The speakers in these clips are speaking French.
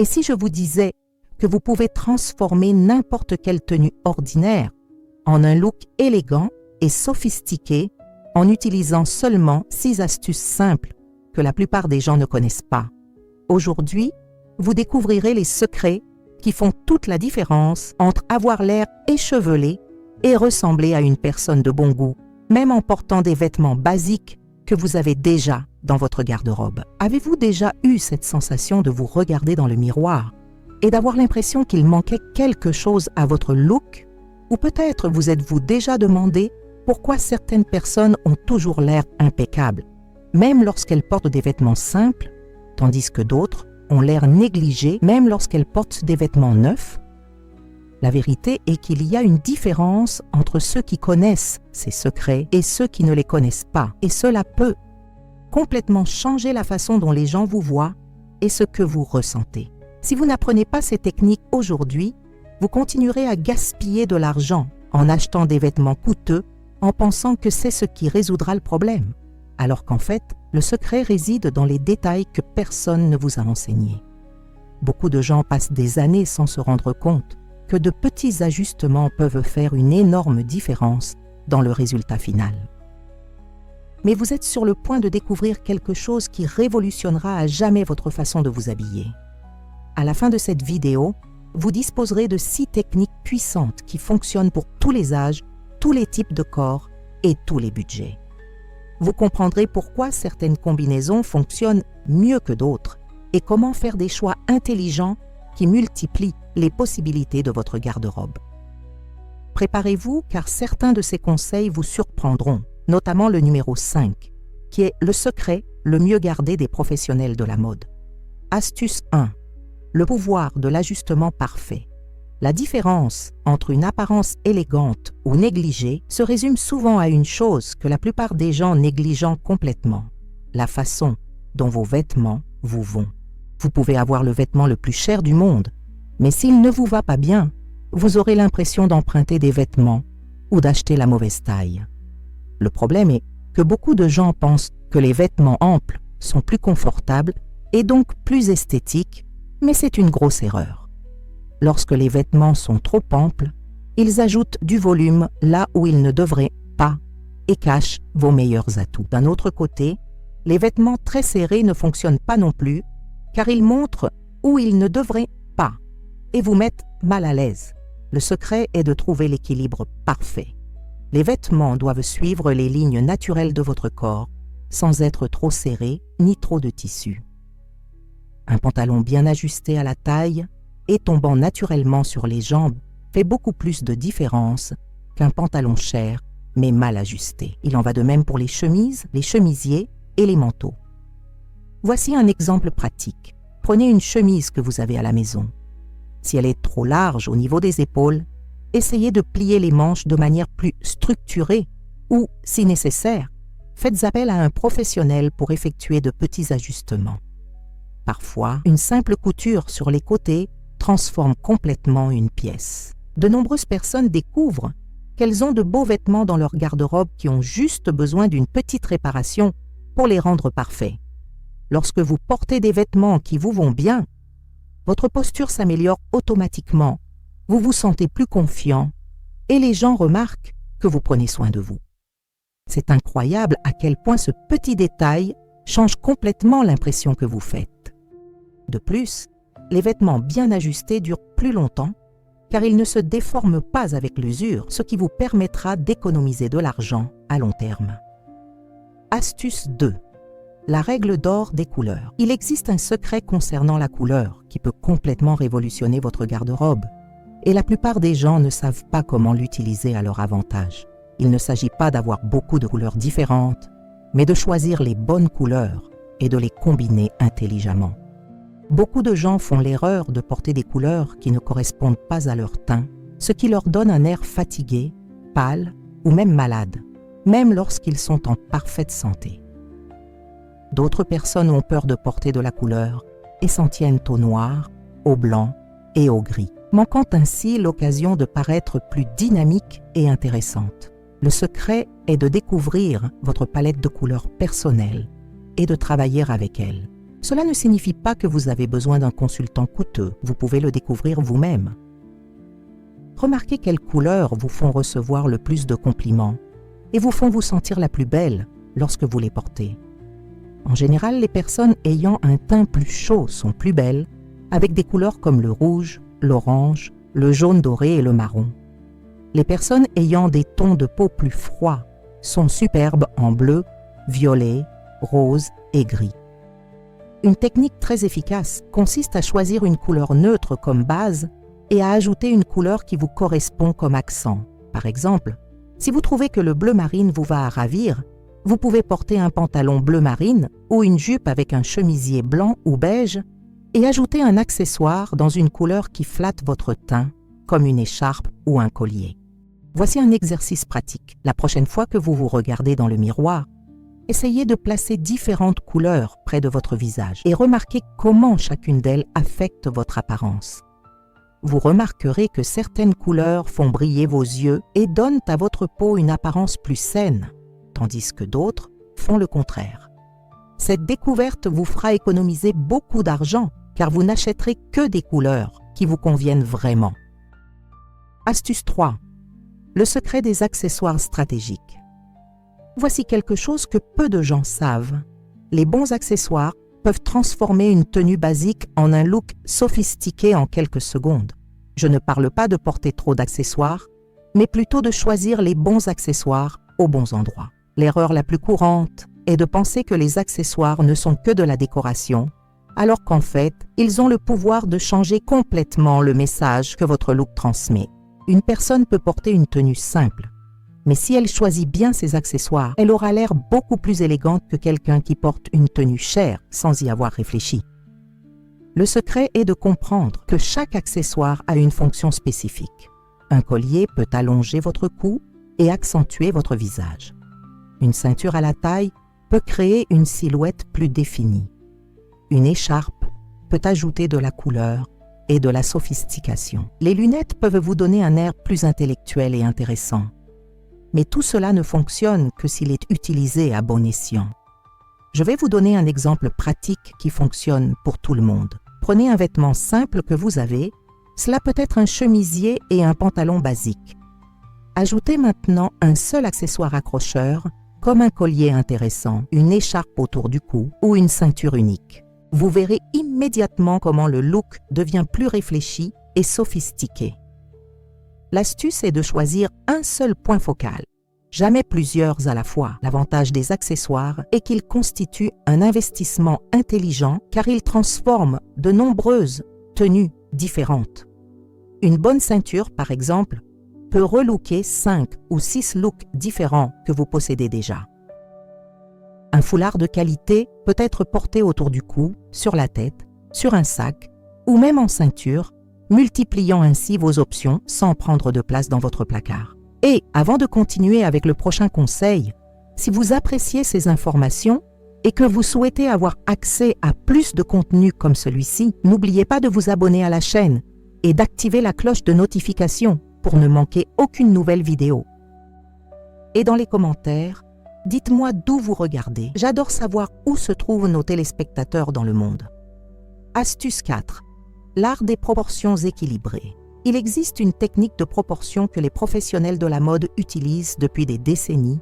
Et si je vous disais que vous pouvez transformer n'importe quelle tenue ordinaire en un look élégant et sophistiqué en utilisant seulement 6 astuces simples que la plupart des gens ne connaissent pas. Aujourd'hui, vous découvrirez les secrets qui font toute la différence entre avoir l'air échevelé et ressembler à une personne de bon goût, même en portant des vêtements basiques que vous avez déjà dans votre garde-robe. Avez-vous déjà eu cette sensation de vous regarder dans le miroir et d'avoir l'impression qu'il manquait quelque chose à votre look? Ou peut-être vous êtes-vous déjà demandé pourquoi certaines personnes ont toujours l'air impeccables, même lorsqu'elles portent des vêtements simples, tandis que d'autres ont l'air négligés même lorsqu'elles portent des vêtements neufs? La vérité est qu'il y a une différence entre ceux qui connaissent ces secrets et ceux qui ne les connaissent pas, et cela peut complètement changer la façon dont les gens vous voient et ce que vous ressentez. Si vous n'apprenez pas ces techniques aujourd'hui, vous continuerez à gaspiller de l'argent en achetant des vêtements coûteux en pensant que c'est ce qui résoudra le problème, alors qu'en fait, le secret réside dans les détails que personne ne vous a enseignés. Beaucoup de gens passent des années sans se rendre compte que de petits ajustements peuvent faire une énorme différence dans le résultat final. Mais vous êtes sur le point de découvrir quelque chose qui révolutionnera à jamais votre façon de vous habiller. À la fin de cette vidéo, vous disposerez de 6 techniques puissantes qui fonctionnent pour tous les âges, tous les types de corps et tous les budgets. Vous comprendrez pourquoi certaines combinaisons fonctionnent mieux que d'autres et comment faire des choix intelligents qui multiplient les possibilités de votre garde-robe. Préparez-vous car certains de ces conseils vous surprendront, notamment le numéro 5, qui est le secret le mieux gardé des professionnels de la mode. Astuce 1. Le pouvoir de l'ajustement parfait. La différence entre une apparence élégante ou négligée se résume souvent à une chose que la plupart des gens négligent complètement: la façon dont vos vêtements vous vont. Vous pouvez avoir le vêtement le plus cher du monde, mais s'il ne vous va pas bien, vous aurez l'impression d'emprunter des vêtements ou d'acheter la mauvaise taille. Le problème est que beaucoup de gens pensent que les vêtements amples sont plus confortables et donc plus esthétiques, mais c'est une grosse erreur. Lorsque les vêtements sont trop amples, ils ajoutent du volume là où ils ne devraient pas et cachent vos meilleurs atouts. D'un autre côté, les vêtements très serrés ne fonctionnent pas non plus car ils montrent où ils ne devraient pas et vous mettent mal à l'aise. Le secret est de trouver l'équilibre parfait. Les vêtements doivent suivre les lignes naturelles de votre corps sans être trop serrés ni trop de tissu. Un pantalon bien ajusté à la taille et tombant naturellement sur les jambes fait beaucoup plus de différence qu'un pantalon cher mais mal ajusté. Il en va de même pour les chemises, les chemisiers et les manteaux. Voici un exemple pratique. Prenez une chemise que vous avez à la maison. Si elle est trop large au niveau des épaules, essayez de plier les manches de manière plus structurée ou, si nécessaire, faites appel à un professionnel pour effectuer de petits ajustements. Parfois, une simple couture sur les côtés transforme complètement une pièce. De nombreuses personnes découvrent qu'elles ont de beaux vêtements dans leur garde-robe qui ont juste besoin d'une petite réparation pour les rendre parfaits. Lorsque vous portez des vêtements qui vous vont bien, votre posture s'améliore automatiquement, vous vous sentez plus confiant et les gens remarquent que vous prenez soin de vous. C'est incroyable à quel point ce petit détail change complètement l'impression que vous faites. De plus, les vêtements bien ajustés durent plus longtemps car ils ne se déforment pas avec l'usure, ce qui vous permettra d'économiser de l'argent à long terme. Astuce 2. La règle d'or des couleurs. Il existe un secret concernant la couleur qui peut complètement révolutionner votre garde-robe. Et la plupart des gens ne savent pas comment l'utiliser à leur avantage. Il ne s'agit pas d'avoir beaucoup de couleurs différentes, mais de choisir les bonnes couleurs et de les combiner intelligemment. Beaucoup de gens font l'erreur de porter des couleurs qui ne correspondent pas à leur teint, ce qui leur donne un air fatigué, pâle ou même malade, même lorsqu'ils sont en parfaite santé. D'autres personnes ont peur de porter de la couleur et s'en tiennent au noir, au blanc et au gris, manquant ainsi l'occasion de paraître plus dynamique et intéressante. Le secret est de découvrir votre palette de couleurs personnelle et de travailler avec elle. Cela ne signifie pas que vous avez besoin d'un consultant coûteux, vous pouvez le découvrir vous-même. Remarquez quelles couleurs vous font recevoir le plus de compliments et vous font vous sentir la plus belle lorsque vous les portez. En général, les personnes ayant un teint plus chaud sont plus belles, avec des couleurs comme le rouge, l'orange, le jaune doré et le marron. Les personnes ayant des tons de peau plus froids sont superbes en bleu, violet, rose et gris. Une technique très efficace consiste à choisir une couleur neutre comme base et à ajouter une couleur qui vous correspond comme accent. Par exemple, si vous trouvez que le bleu marine vous va à ravir, vous pouvez porter un pantalon bleu marine ou une jupe avec un chemisier blanc ou beige et ajouter un accessoire dans une couleur qui flatte votre teint, comme une écharpe ou un collier. Voici un exercice pratique. La prochaine fois que vous vous regardez dans le miroir, essayez de placer différentes couleurs près de votre visage et remarquez comment chacune d'elles affecte votre apparence. Vous remarquerez que certaines couleurs font briller vos yeux et donnent à votre peau une apparence plus saine, tandis que d'autres font le contraire. Cette découverte vous fera économiser beaucoup d'argent car vous n'achèterez que des couleurs qui vous conviennent vraiment. Astuce 3. Le secret des accessoires stratégiques. Voici quelque chose que peu de gens savent. Les bons accessoires peuvent transformer une tenue basique en un look sophistiqué en quelques secondes. Je ne parle pas de porter trop d'accessoires, mais plutôt de choisir les bons accessoires aux bons endroits. L'erreur la plus courante est de penser que les accessoires ne sont que de la décoration, alors qu'en fait, ils ont le pouvoir de changer complètement le message que votre look transmet. Une personne peut porter une tenue simple, mais si elle choisit bien ses accessoires, elle aura l'air beaucoup plus élégante que quelqu'un qui porte une tenue chère sans y avoir réfléchi. Le secret est de comprendre que chaque accessoire a une fonction spécifique. Un collier peut allonger votre cou et accentuer votre visage. Une ceinture à la taille peut créer une silhouette plus définie. Une écharpe peut ajouter de la couleur et de la sophistication. Les lunettes peuvent vous donner un air plus intellectuel et intéressant. Mais tout cela ne fonctionne que s'il est utilisé à bon escient. Je vais vous donner un exemple pratique qui fonctionne pour tout le monde. Prenez un vêtement simple que vous avez, cela peut être un chemisier et un pantalon basique. Ajoutez maintenant un seul accessoire accrocheur, comme un collier intéressant, une écharpe autour du cou ou une ceinture unique. Vous verrez immédiatement comment le look devient plus réfléchi et sophistiqué. L'astuce est de choisir un seul point focal, jamais plusieurs à la fois. L'avantage des accessoires est qu'ils constituent un investissement intelligent car ils transforment de nombreuses tenues différentes. Une bonne ceinture, par exemple, peut relooker 5 ou 6 looks différents que vous possédez déjà. Un foulard de qualité peut être porté autour du cou, sur la tête, sur un sac ou même en ceinture, multipliant ainsi vos options sans prendre de place dans votre placard. Et avant de continuer avec le prochain conseil, si vous appréciez ces informations et que vous souhaitez avoir accès à plus de contenu comme celui-ci, n'oubliez pas de vous abonner à la chaîne et d'activer la cloche de notification pour ne manquer aucune nouvelle vidéo. Et dans les commentaires, dites-moi d'où vous regardez. J'adore savoir où se trouvent nos téléspectateurs dans le monde. Astuce 4. L'art des proportions équilibrées. Il existe une technique de proportion que les professionnels de la mode utilisent depuis des décennies,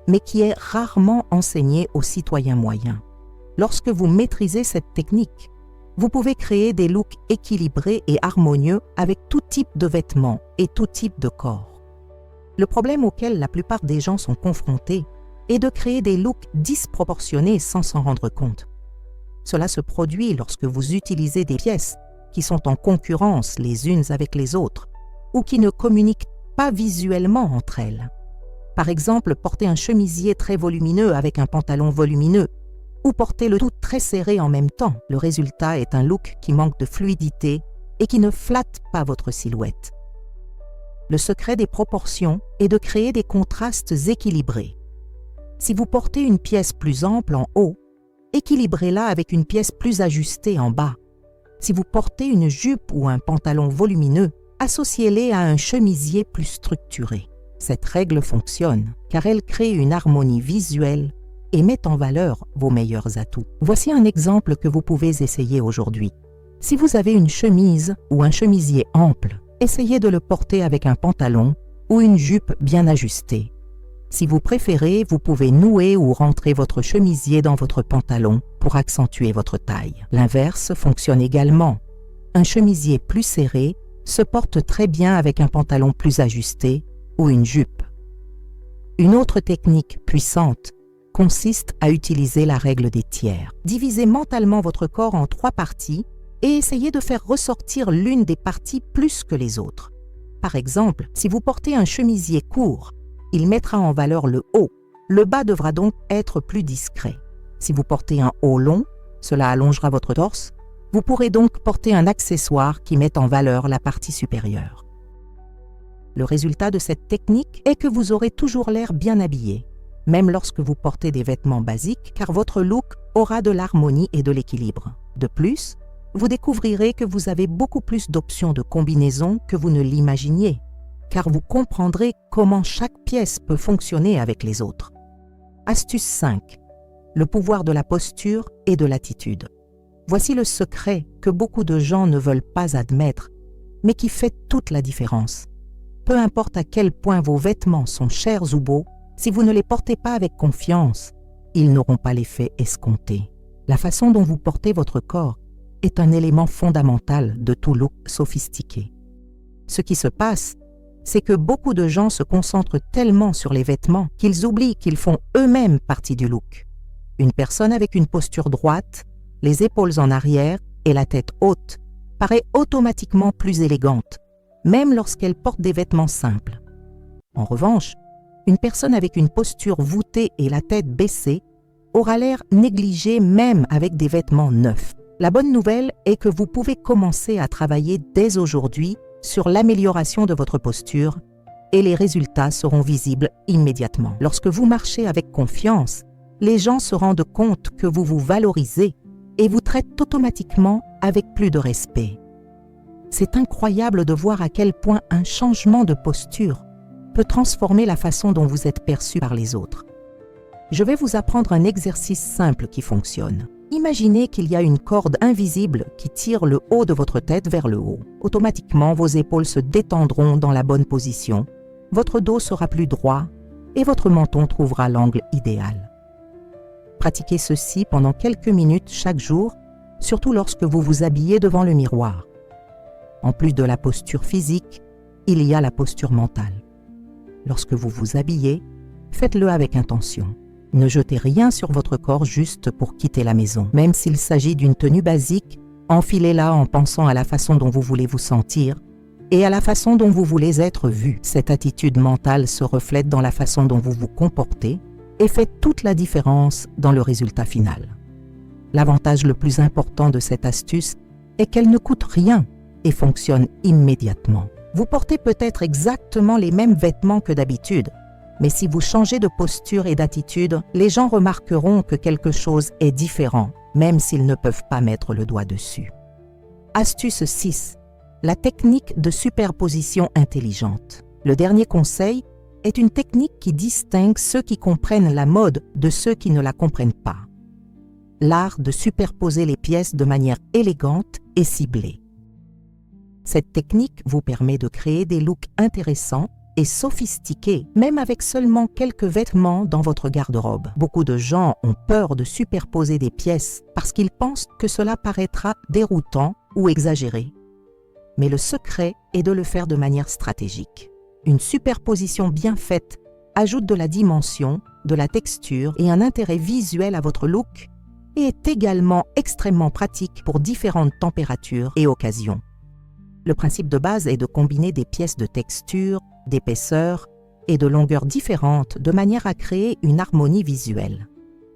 mais qui est rarement enseignée aux citoyens moyens. Lorsque vous maîtrisez cette technique, vous pouvez créer des looks équilibrés et harmonieux avec tout type de vêtements et tout type de corps. Le problème auquel la plupart des gens sont confrontés est de créer des looks disproportionnés sans s'en rendre compte. Cela se produit lorsque vous utilisez des pièces qui sont en concurrence les unes avec les autres ou qui ne communiquent pas visuellement entre elles. Par exemple, porter un chemisier très volumineux avec un pantalon volumineux ou porter le tout très serré en même temps. Le résultat est un look qui manque de fluidité et qui ne flatte pas votre silhouette. Le secret des proportions est de créer des contrastes équilibrés. Si vous portez une pièce plus ample en haut, équilibrez-la avec une pièce plus ajustée en bas. Si vous portez une jupe ou un pantalon volumineux, associez-les à un chemisier plus structuré. Cette règle fonctionne car elle crée une harmonie visuelle et met en valeur vos meilleurs atouts. Voici un exemple que vous pouvez essayer aujourd'hui. Si vous avez une chemise ou un chemisier ample, essayez de le porter avec un pantalon ou une jupe bien ajustée. Si vous préférez, vous pouvez nouer ou rentrer votre chemisier dans votre pantalon pour accentuer votre taille. L'inverse fonctionne également. Un chemisier plus serré se porte très bien avec un pantalon plus ajusté ou une jupe. Une autre technique puissante consiste à utiliser la règle des tiers. Divisez mentalement votre corps en 3 parties et essayez de faire ressortir l'une des parties plus que les autres. Par exemple, si vous portez un chemisier court, il mettra en valeur le haut. Le bas devra donc être plus discret. Si vous portez un haut long, cela allongera votre torse. Vous pourrez donc porter un accessoire qui met en valeur la partie supérieure. Le résultat de cette technique est que vous aurez toujours l'air bien habillé, même lorsque vous portez des vêtements basiques, car votre look aura de l'harmonie et de l'équilibre. De plus, vous découvrirez que vous avez beaucoup plus d'options de combinaison que vous ne l'imaginiez, car vous comprendrez comment chaque pièce peut fonctionner avec les autres. Astuce 5. Le pouvoir de la posture et de l'attitude. Voici le secret que beaucoup de gens ne veulent pas admettre, mais qui fait toute la différence. Peu importe à quel point vos vêtements sont chers ou beaux, si vous ne les portez pas avec confiance, ils n'auront pas l'effet escompté. La façon dont vous portez votre corps est un élément fondamental de tout look sophistiqué. Ce qui se passe, c'est que beaucoup de gens se concentrent tellement sur les vêtements qu'ils oublient qu'ils font eux-mêmes partie du look. Une personne avec une posture droite, les épaules en arrière et la tête haute paraît automatiquement plus élégante, même lorsqu'elle porte des vêtements simples. En revanche, une personne avec une posture voûtée et la tête baissée aura l'air négligée même avec des vêtements neufs. La bonne nouvelle est que vous pouvez commencer à travailler dès aujourd'hui sur l'amélioration de votre posture et les résultats seront visibles immédiatement. Lorsque vous marchez avec confiance, les gens se rendent compte que vous vous valorisez et vous traitent automatiquement avec plus de respect. C'est incroyable de voir à quel point un changement de posture peut transformer la façon dont vous êtes perçu par les autres. Je vais vous apprendre un exercice simple qui fonctionne. Imaginez qu'il y a une corde invisible qui tire le haut de votre tête vers le haut. Automatiquement, vos épaules se détendront dans la bonne position, votre dos sera plus droit et votre menton trouvera l'angle idéal. Pratiquez ceci pendant quelques minutes chaque jour, surtout lorsque vous vous habillez devant le miroir. En plus de la posture physique, il y a la posture mentale. Lorsque vous vous habillez, faites-le avec intention. Ne jetez rien sur votre corps juste pour quitter la maison. Même s'il s'agit d'une tenue basique, enfilez-la en pensant à la façon dont vous voulez vous sentir et à la façon dont vous voulez être vu. Cette attitude mentale se reflète dans la façon dont vous vous comportez et fait toute la différence dans le résultat final. L'avantage le plus important de cette astuce est qu'elle ne coûte rien et fonctionne immédiatement. Vous portez peut-être exactement les mêmes vêtements que d'habitude, mais si vous changez de posture et d'attitude, les gens remarqueront que quelque chose est différent, même s'ils ne peuvent pas mettre le doigt dessus. Astuce 6. La technique de superposition intelligente. Le dernier conseil est une technique qui distingue ceux qui comprennent la mode de ceux qui ne la comprennent pas. L'art de superposer les pièces de manière élégante et ciblée. Cette technique vous permet de créer des looks intéressants et sophistiqués, même avec seulement quelques vêtements dans votre garde-robe. Beaucoup de gens ont peur de superposer des pièces parce qu'ils pensent que cela paraîtra déroutant ou exagéré. Mais le secret est de le faire de manière stratégique. Une superposition bien faite ajoute de la dimension, de la texture et un intérêt visuel à votre look et est également extrêmement pratique pour différentes températures et occasions. Le principe de base est de combiner des pièces de texture, d'épaisseur et de longueur différentes de manière à créer une harmonie visuelle.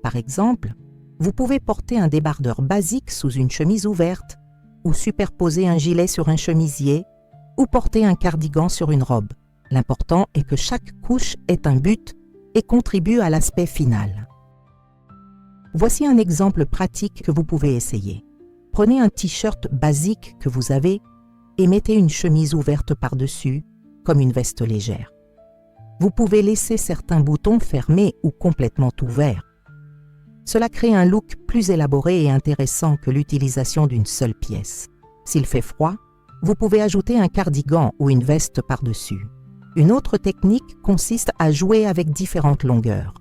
Par exemple, vous pouvez porter un débardeur basique sous une chemise ouverte ou superposer un gilet sur un chemisier ou porter un cardigan sur une robe. L'important est que chaque couche ait un but et contribue à l'aspect final. Voici un exemple pratique que vous pouvez essayer. Prenez un t-shirt basique que vous avez et mettez une chemise ouverte par-dessus, comme une veste légère. Vous pouvez laisser certains boutons fermés ou complètement ouverts. Cela crée un look plus élaboré et intéressant que l'utilisation d'une seule pièce. S'il fait froid, vous pouvez ajouter un cardigan ou une veste par-dessus. Une autre technique consiste à jouer avec différentes longueurs.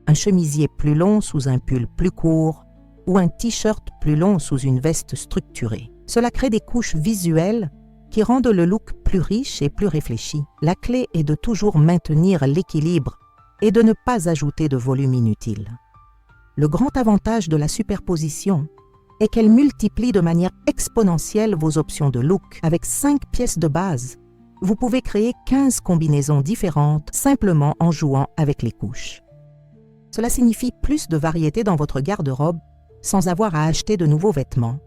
Un chemisier plus long sous un pull plus court ou un t-shirt plus long sous une veste structurée. Cela crée des couches visuelles qui rendent le look plus riche et plus réfléchi. La clé est de toujours maintenir l'équilibre et de ne pas ajouter de volume inutile. Le grand avantage de la superposition est qu'elle multiplie de manière exponentielle vos options de look. Avec 5 pièces de base, vous pouvez créer 15 combinaisons différentes simplement en jouant avec les couches. Cela signifie plus de variété dans votre garde-robe sans avoir à acheter de nouveaux vêtements,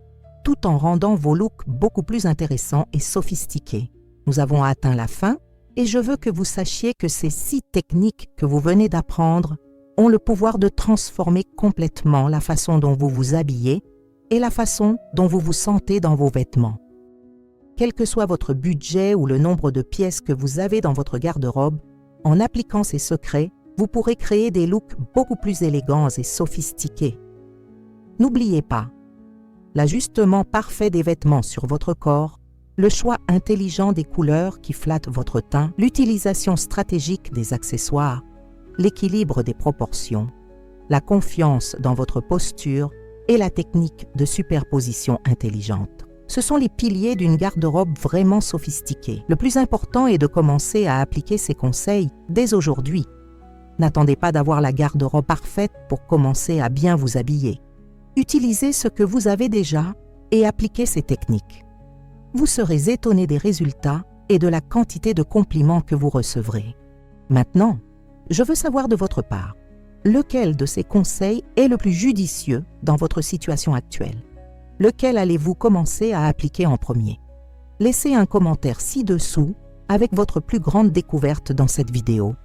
tout en rendant vos looks beaucoup plus intéressants et sophistiqués. Nous avons atteint la fin et je veux que vous sachiez que ces 6 techniques que vous venez d'apprendre ont le pouvoir de transformer complètement la façon dont vous vous habillez et la façon dont vous vous sentez dans vos vêtements. Quel que soit votre budget ou le nombre de pièces que vous avez dans votre garde-robe, en appliquant ces secrets, vous pourrez créer des looks beaucoup plus élégants et sophistiqués. N'oubliez pas, l'ajustement parfait des vêtements sur votre corps, le choix intelligent des couleurs qui flattent votre teint, l'utilisation stratégique des accessoires, l'équilibre des proportions, la confiance dans votre posture et la technique de superposition intelligente. Ce sont les piliers d'une garde-robe vraiment sophistiquée. Le plus important est de commencer à appliquer ces conseils dès aujourd'hui. N'attendez pas d'avoir la garde-robe parfaite pour commencer à bien vous habiller. Utilisez ce que vous avez déjà et appliquez ces techniques. Vous serez étonné des résultats et de la quantité de compliments que vous recevrez. Maintenant, je veux savoir de votre part, lequel de ces conseils est le plus judicieux dans votre situation actuelle? Lequel allez-vous commencer à appliquer en premier? Laissez un commentaire ci-dessous avec votre plus grande découverte dans cette vidéo.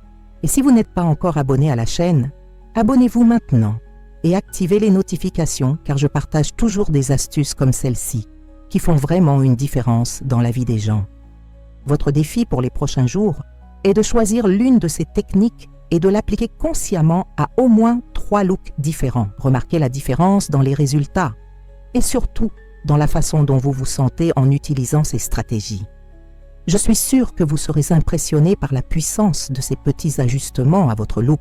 Et si vous n'êtes pas encore abonné à la chaîne, abonnez-vous maintenant et activez les notifications car je partage toujours des astuces comme celle-ci qui font vraiment une différence dans la vie des gens. Votre défi pour les prochains jours est de choisir l'une de ces techniques et de l'appliquer consciemment à au moins 3 looks différents. Remarquez la différence dans les résultats et surtout dans la façon dont vous vous sentez en utilisant ces stratégies. Je suis sûre que vous serez impressionné par la puissance de ces petits ajustements à votre look.